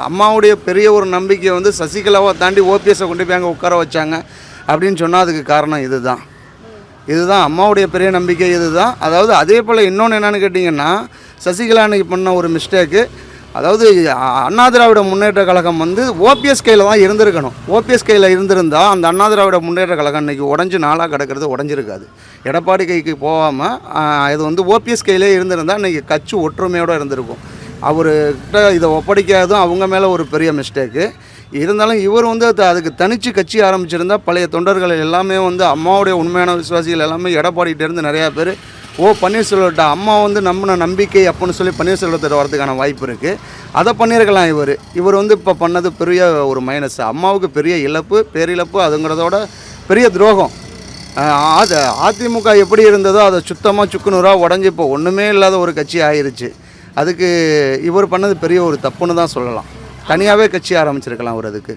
அம்மாவுடைய பெரிய ஒரு நம்பிக்கை வந்து சசிகலாவை தாண்டி ஓபிஎஸை கொண்டு போய் அங்கே உட்கார வச்சாங்க அப்படின்னு சொன்னால் அதுக்கு காரணம் இதுதான் அம்மாவுடைய பெரிய நம்பிக்கை இதுதான். அதாவது அதே போல் இன்னொன்று என்னென்னு கேட்டிங்கன்னா, சசிகலா அன்னைக்கு பண்ண ஒரு மிஸ்டேக்கு, அதாவது அண்ணா திராவிட முன்னேற்ற கழகம் வந்து ஓபிஎஸ் கையில் தான் இருந்திருக்கணும். ஓபிஎஸ் கையில் இருந்திருந்தால் அந்த அண்ணா திராவிட முன்னேற்ற கழகம் இன்றைக்கி உடஞ்சி நாளாக கிடக்கிறது உடஞ்சிருக்காது. எடப்பாடி கைக்கு போகாமல் இது வந்து ஓபிஎஸ் கையிலே இருந்திருந்தால் இன்றைக்கி கட்சி ஒற்றுமையோடு இருந்திருக்கும். அவர்கிட்ட இதை ஒப்படைக்காததும் அவங்க மேலே ஒரு பெரிய மிஸ்டேக்கு. இருந்தாலும் இவர் வந்து அதுக்கு தனித்து கட்சி ஆரம்பிச்சிருந்தால் பழைய தொண்டர்கள் எல்லாமே வந்து அம்மாவுடைய உண்மையான விசுவாசிகள் எல்லாமே எடப்பாடிகிட்டேருந்து நிறையா பேர் பன்னீர்செல்வத்தை அம்மா வந்து நம்பின நம்பிக்கை அப்படின்னு சொல்லி பன்னீர்செல்வத்திட்ட வரதுக்கான வாய்ப்பு இருக்குது. அதை பண்ணியிருக்கலாம். இவர் வந்து இப்போ பண்ணது பெரிய ஒரு மைனஸ், அம்மாவுக்கு பெரிய இழப்பு, பேரிழப்பு, அதுங்கிறதோட பெரிய துரோகம். அதிமுக எப்படி இருந்ததோ அதை சுத்தமாக சுக்குநூறாக உடஞ்சி இப்போ ஒன்றுமே இல்லாத ஒரு கட்சி ஆயிடுச்சு. அதுக்கு இவர் பண்ணது பெரிய ஒரு தப்புன்னு தான் சொல்லலாம். தனியாகவே கட்சி ஆரம்பிச்சிருக்கலாம் அவர் அதுக்கு.